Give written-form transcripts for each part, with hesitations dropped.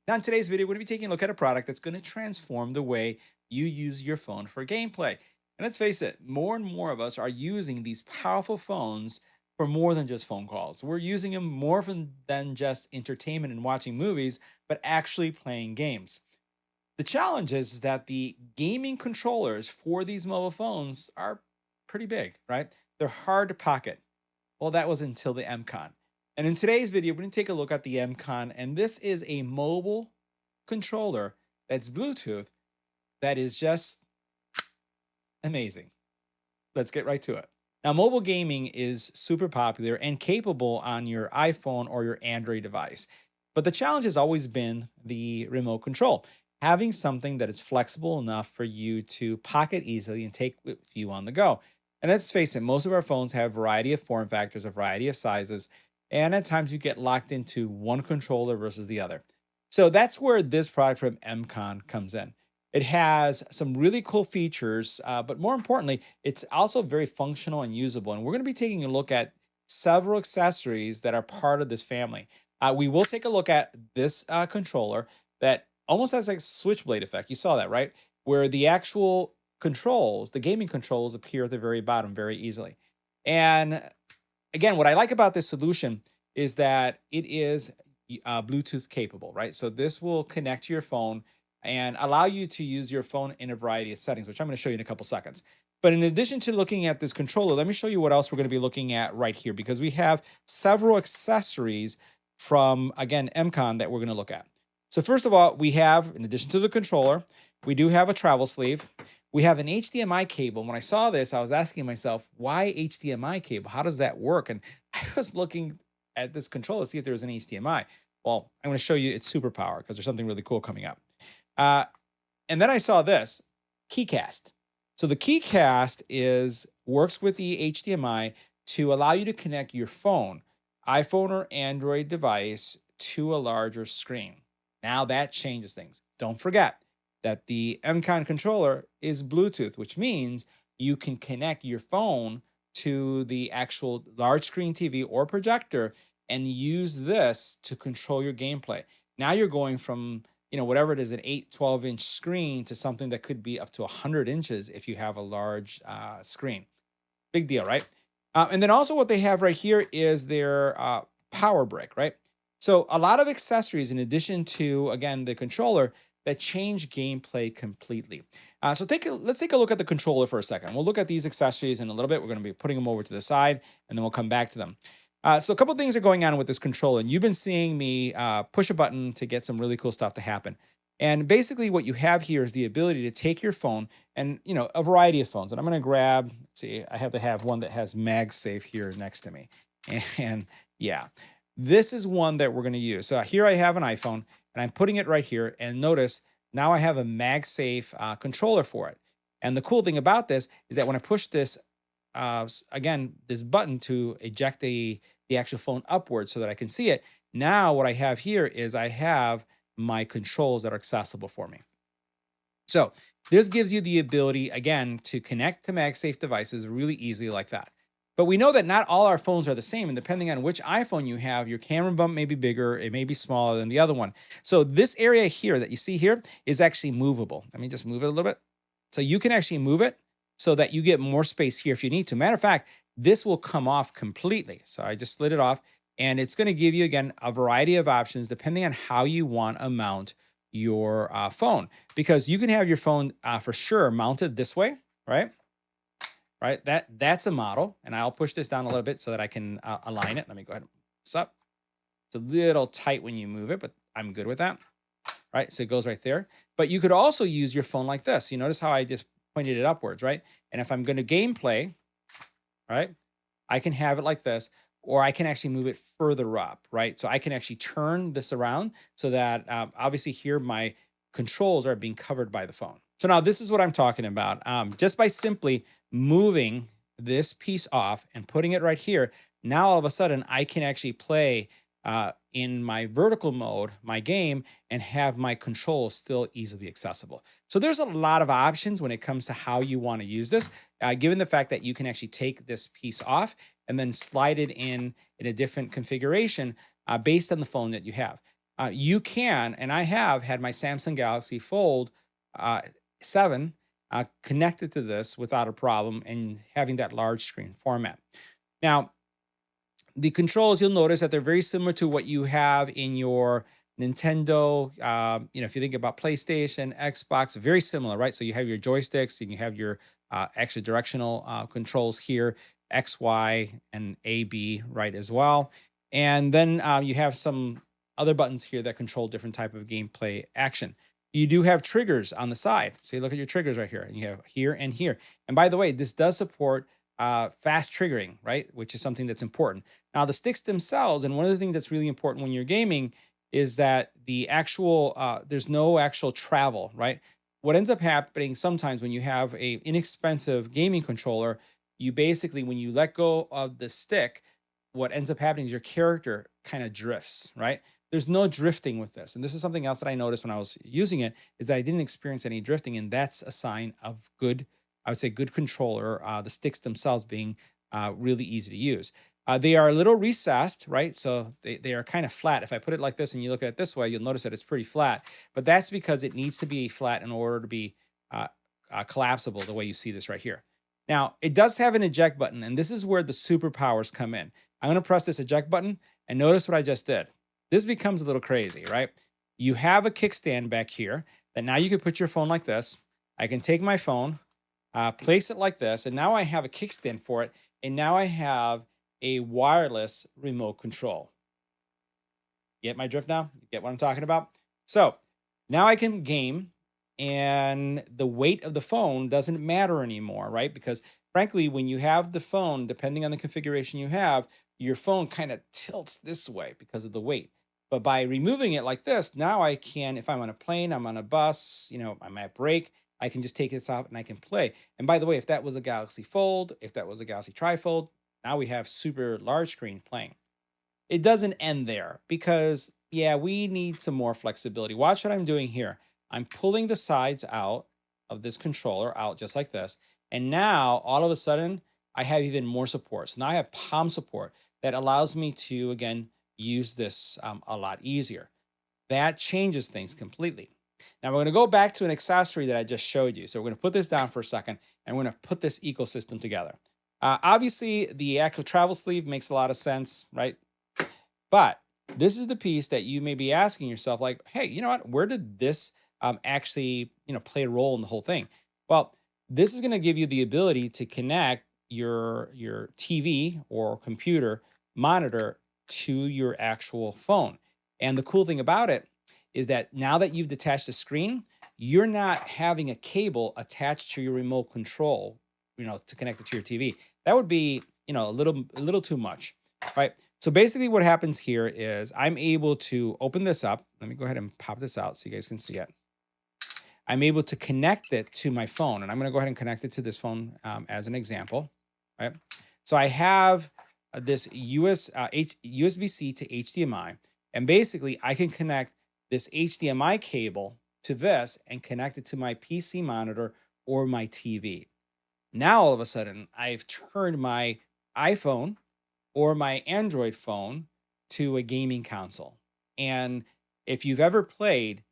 Now, in today's video, we're going to be taking a look at a product that's going to transform the way you use your phone for gameplay. And let's face it, more and more of us are using these powerful phones for more than just phone calls. We're using them more than just entertainment and watching movies, but actually playing games. The challenge is that the gaming controllers for these mobile phones are pretty big, right? They're hard to pocket. Well, that was until the Mcon. And in today's video, we're going to take a look at the Mcon, and this is a mobile controller that's Bluetooth that is just amazing. Let's get right to it. Now, mobile gaming is super popular and capable on your iPhone or your Android device. But the challenge has always been the remote control, having something that is flexible enough for you to pocket easily and take with you on the go. And let's face it, most of our phones have a variety of form factors, a variety of sizes, and at times you get locked into one controller versus the other. So that's where this product from Mcon comes in. It has some really cool features, but more importantly, it's also very functional and usable. And we're going to be taking a look at several accessories that are part of this family. We will take a look at this controller that almost has like a switchblade effect. You saw that, right? Where the actual controls, the gaming controls, appear at the very bottom very easily. And again, what I like about this solution is that it is Bluetooth capable, right? So this will connect to your phone and allow you to use your phone in a variety of settings, which I'm going to show you in a couple seconds. But in addition to looking at this controller, let me show you what else we're going to be looking at right here, because we have several accessories from, again, Mcon that we're going to look at. So first of all, we have, in addition to the controller, we do have a travel sleeve. We have an HDMI cable. When I saw this, I was asking myself, why HDMI cable? How does that work? And I was looking at this controller to see if there was an HDMI. Well, I'm going to show you its superpower because there's something really cool coming up. Uh, and then I saw this KeyCast. So the KeyCast works with the HDMI to allow you to connect your phone, iPhone or Android device, to a larger screen. Now that changes things. Don't forget that the Mcon controller is Bluetooth, which means you can connect your phone to the actual large screen TV or projector and use this to control your gameplay. Now you're going from, whatever it is, an 12-inch screen to something that could be up to 100 inches if you have a large screen. Big deal, right? And then also what they have right here is their power brick, right? So a lot of accessories in addition to, again, the controller that change gameplay completely. So let's take a look at the controller for a second. We'll look at these accessories in a little bit. We're going to be putting them over to the side, and then we'll come back to them. So a couple things are going on with this controller, and you've been seeing me push a button to get some really cool stuff to happen. And basically what you have here is the ability to take your phone and, a variety of phones. And I'm going to grab, let's see, I have to have one that has MagSafe here next to me. And yeah, this is one that we're going to use. So here I have an iPhone, and I'm putting it right here. And notice now I have a MagSafe controller for it. And the cool thing about this is that when I push this, again, this button to eject the actual phone upwards so that I can see it, now what I have here is I have my controls that are accessible for me. So this gives you the ability, again, to connect to MagSafe devices really easily like that. But we know that not all our phones are the same, and depending on which iPhone you have, your camera bump may be bigger, it may be smaller than the other one. So this area here that you see here is actually movable. Let me just move it a little bit. So you can actually move it so that you get more space here if you need to. Matter of fact, this will come off completely. So I just slid it off, and it's going to give you, again, a variety of options depending on how you want to mount your phone. Because you can have your phone for sure mounted this way, right? Right, that's a model, and I'll push this down a little bit so that I can align it. Let me go ahead and put this up. It's a little tight when you move it, but I'm good with that. Right, so it goes right there. But you could also use your phone like this. You notice how I just pointed it upwards, right? And if I'm going to gameplay, right, I can have it like this, or I can actually move it further up, right? So I can actually turn this around so that obviously here my controls are being covered by the phone. So now this is what I'm talking about. Just by simply moving this piece off and putting it right here, now all of a sudden I can actually play in my vertical mode, my game, and have my controls still easily accessible. So there's a lot of options when it comes to how you want to use this, given the fact that you can actually take this piece off and then slide it in a different configuration based on the phone that you have. you can, and I have had my Samsung Galaxy Fold uh, 7 connected to this without a problem and having that large screen format. Now, the controls, you'll notice that they're very similar to what you have in your Nintendo. If you think about PlayStation, Xbox, very similar, right? So you have your joysticks and you have your actually directional controls here, X, Y, and A, B, right, as well. And then you have some other buttons here that control different type of gameplay action. You do have triggers on the side. So you look at your triggers right here, and you have here and here. And by the way, this does support fast triggering, right? Which is something that's important. Now, the sticks themselves, and one of the things that's really important when you're gaming is that the actual, there's no actual travel, right? What ends up happening sometimes when you have a inexpensive gaming controller, you basically, when you let go of the stick, what ends up happening is your character kind of drifts, right? There's no drifting with this. And this is something else that I noticed when I was using it, is that I didn't experience any drifting. And that's a sign of good, I would say, good controller, the sticks themselves being really easy to use. They are a little recessed, right? So they are kind of flat. If I put it like this and you look at it this way, you'll notice that it's pretty flat. But that's because it needs to be flat in order to be collapsible, the way you see this right here. Now, it does have an eject button, and this is where the superpowers come in. I'm going to press this eject button, and notice what I just did. This becomes a little crazy, right? You have a kickstand back here that now you can put your phone like this. I can take my phone, place it like this, and now I have a kickstand for it, and now I have a wireless remote control. Get my drift now? You get what I'm talking about? So now I can game, and the weight of the phone doesn't matter anymore, right? Because frankly, when you have the phone, depending on the configuration you have, your phone kind of tilts this way because of the weight. But by removing it like this, now I can, if I'm on a plane, I'm on a bus, I'm at break, I can just take this off and I can play. And by the way, if that was a Galaxy Fold, if that was a Galaxy Trifold, now we have super large screen playing. It doesn't end there because, yeah, we need some more flexibility. Watch what I'm doing here. I'm pulling the sides out of this controller out just like this. And now all of a sudden I have even more support. So now I have palm support that allows me to, again, use this a lot easier. That changes things completely. Now we're going to go back to an accessory that I just showed you. So we're going to put this down for a second and we're going to put this ecosystem together. Obviously, the actual travel sleeve makes a lot of sense, right? But this is the piece that you may be asking yourself, like, hey, you know what? Where did this actually, play a role in the whole thing? Well, this is going to give you the ability to connect your TV or computer monitor to your actual phone. And the cool thing about it is that now that you've detached the screen, you're not having a cable attached to your remote control, to connect it to your TV. That would be, a little too much, right? So basically what happens here is I'm able to open this up. Let me go ahead and pop this out so you guys can see it. I'm able to connect it to my phone, and I'm going to go ahead and connect it to this phone as an example, right? So I have this USB-C to HDMI, and basically I can connect this HDMI cable to this and connect it to my PC monitor or my TV. Now, all of a sudden, I've turned my iPhone or my Android phone to a gaming console. And if you've ever played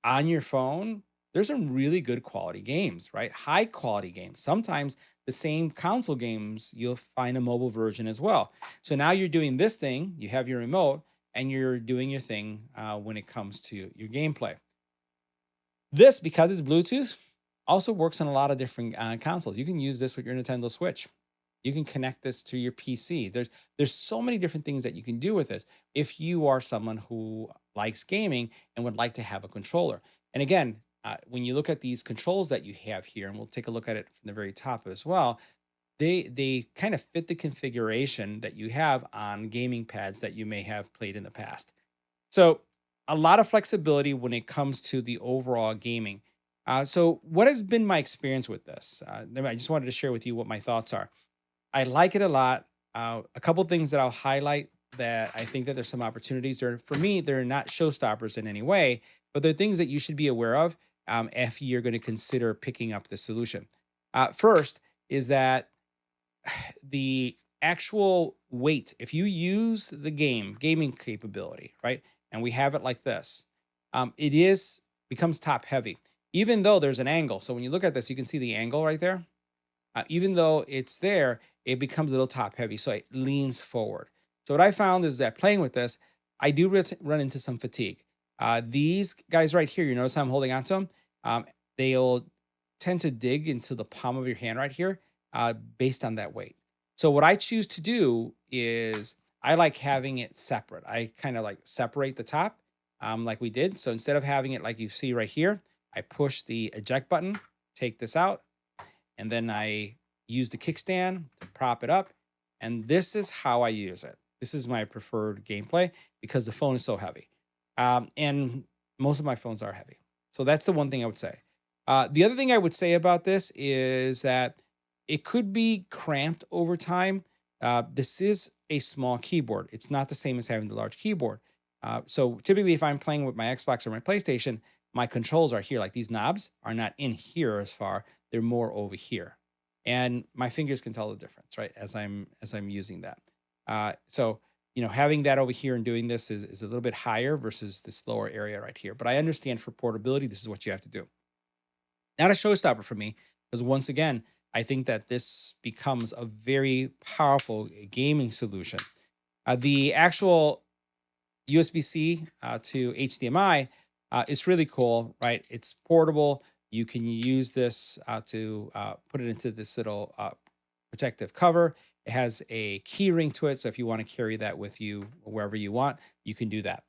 on your phone, there's some really good quality games, right? High quality games. Sometimes the same console games, you'll find a mobile version as well. So now you're doing this thing, you have your remote, and you're doing your thing when it comes to your gameplay. This, because it's Bluetooth, also works on a lot of different consoles. You can use this with your Nintendo Switch. You can connect this to your PC. There's so many different things that you can do with this if you are someone who likes gaming and would like to have a controller. And again, when you look at these controls that you have here, and we'll take a look at it from the very top as well, they kind of fit the configuration that you have on gaming pads that you may have played in the past. So a lot of flexibility when it comes to the overall gaming. So what has been my experience with this? I just wanted to share with you what my thoughts are. I like it a lot. A couple things that I'll highlight that I think that there's some opportunities there. For me, they're not showstoppers in any way, but they're things that you should be aware of if you're going to consider picking up this solution. First is that the actual weight, if you use the gaming capability, right? and we have it like this, it is becomes top heavy, even though there's an angle. So when you look at this, you can see the angle right there. Even though it's there, it becomes a little top heavy, so it leans forward. So what I found is that playing with this, I do run into some fatigue. These guys right here, you notice how I'm holding on to them? They'll tend to dig into the palm of your hand right here based on that weight. So what I choose to do is I like having it separate. I kind of like separate the top like we did. So instead of having it like you see right here, I push the eject button, take this out, and then I use the kickstand to prop it up. And this is how I use it. This is my preferred gameplay because the phone is so heavy. And most of my phones are heavy. So that's the one thing I would say. The other thing I would say about this is that it could be cramped over time. This is a small keyboard. It's not the same as having the large keyboard. So typically if I'm playing with my Xbox or my PlayStation, my controls are here. Like these knobs are not in here as far. They're more over here. And my fingers can tell the difference, right? As I'm using that. So, you know, having that over here and doing this is a little bit higher versus this lower area right here. But I understand for portability, this is what you have to do. Not a showstopper for me, because once again, I think that this becomes a very powerful gaming solution. The actual USB-C to HDMI is really cool, right? It's portable. You can use this to put it into this little protective cover. It has a key ring to it, so if you want to carry that with you wherever you want, you can do that.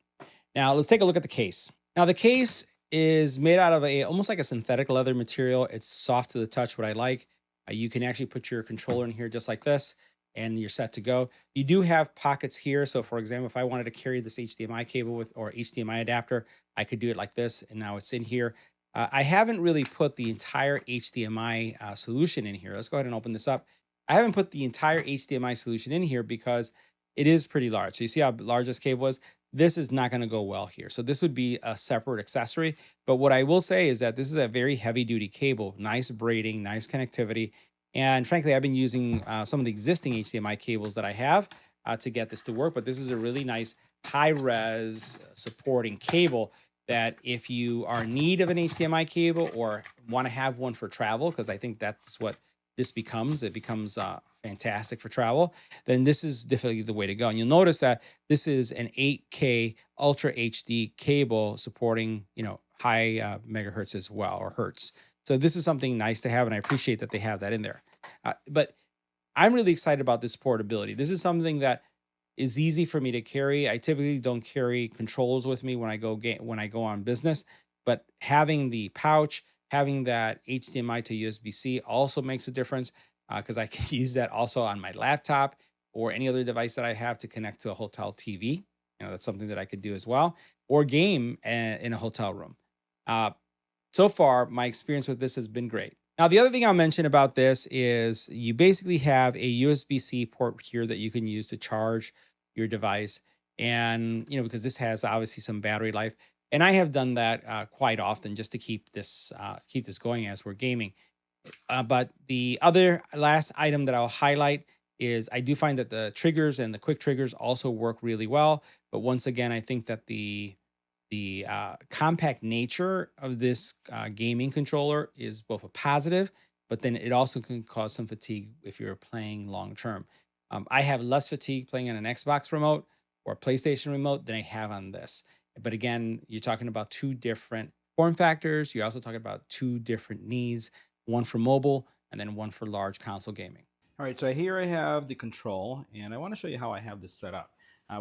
Now, let's take a look at the case. Now, the case is made out of almost like a synthetic leather material. It's soft to the touch, what I like. You can actually put your controller in here just like this, and you're set to go. You do have pockets here. So for example, if I wanted to carry this HDMI cable with or HDMI adapter, I could do it like this, and now it's in here. I haven't really put the entire HDMI solution in here. Let's go ahead and open this up. I haven't put the entire HDMI solution in here because it is pretty large. So you see how large this cable is? This is not going to go well here. So this would be a separate accessory. But what I will say is that this is a very heavy duty cable, nice braiding, nice connectivity. And frankly, I've been using some of the existing HDMI cables that I have to get this to work. But this is a really nice high res supporting cable that if you are in need of an HDMI cable or want to have one for travel, because I think that's what this becomes, it becomes fantastic for travel, then this is definitely the way to go. And you'll notice that this is an 8K Ultra HD cable supporting, you know, high megahertz as well, or hertz. So this is something nice to have, and I appreciate that they have that in there. But I'm really excited about this portability. This is something that is easy for me to carry. I typically don't carry controls with me when I go on business, but having the pouch, having that HDMI to USB-C also makes a difference because I can use that also on my laptop or any other device that I have to connect to a hotel TV. You know, that's something that I could do as well, or game in a hotel room. So far, my experience with this has been great. Now, the other thing I'll mention about this is you basically have a USB-C port here that you can use to charge your device. And, you know, because this has obviously some battery life. And I have done that quite often just to keep this going as we're gaming. But the other last item that I'll highlight is I do find that the triggers and the quick triggers also work really well. But once again, I think that the compact nature of this gaming controller is both a positive, but then it also can cause some fatigue if you're playing long term. I have less fatigue playing on an Xbox remote or PlayStation remote than I have on this. But again, you're talking about two different form factors. You're also talking about two different needs, one for mobile and then one for large console gaming. All right, so here I have the control, and I want to show you how I have this set up.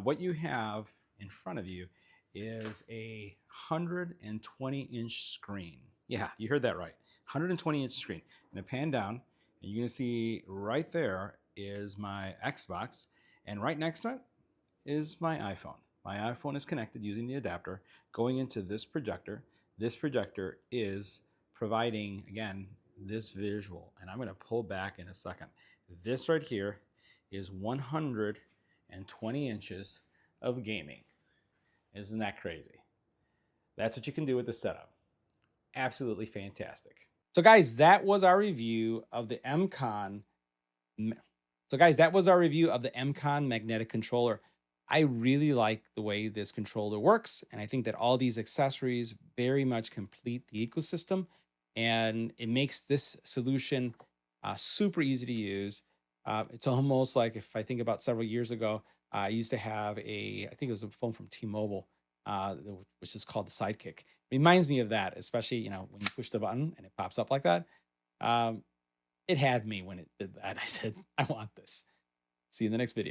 What you have in front of you is a 120-inch screen. Yeah, you heard that right. 120-inch screen. And I pan down, and you're going to see right there is my Xbox, and right next to it is my iPhone. My iPhone is connected using the adapter going into this projector. This projector is providing, again, this visual, and I'm going to pull back in a second. This right here is 120 inches of gaming. Isn't that crazy? That's what you can do with this setup. Absolutely fantastic. So guys, that was our review of the Mcon. Mcon magnetic controller. I really like the way this controller works. And I think that all these accessories very much complete the ecosystem. And it makes this solution super easy to use. It's almost like if I think about several years ago, I used to have I think it was a phone from T-Mobile, which is called the Sidekick. It reminds me of that, especially, when you push the button and it pops up like that. Um, it had me when it did that. I said, I want this. See you in the next video.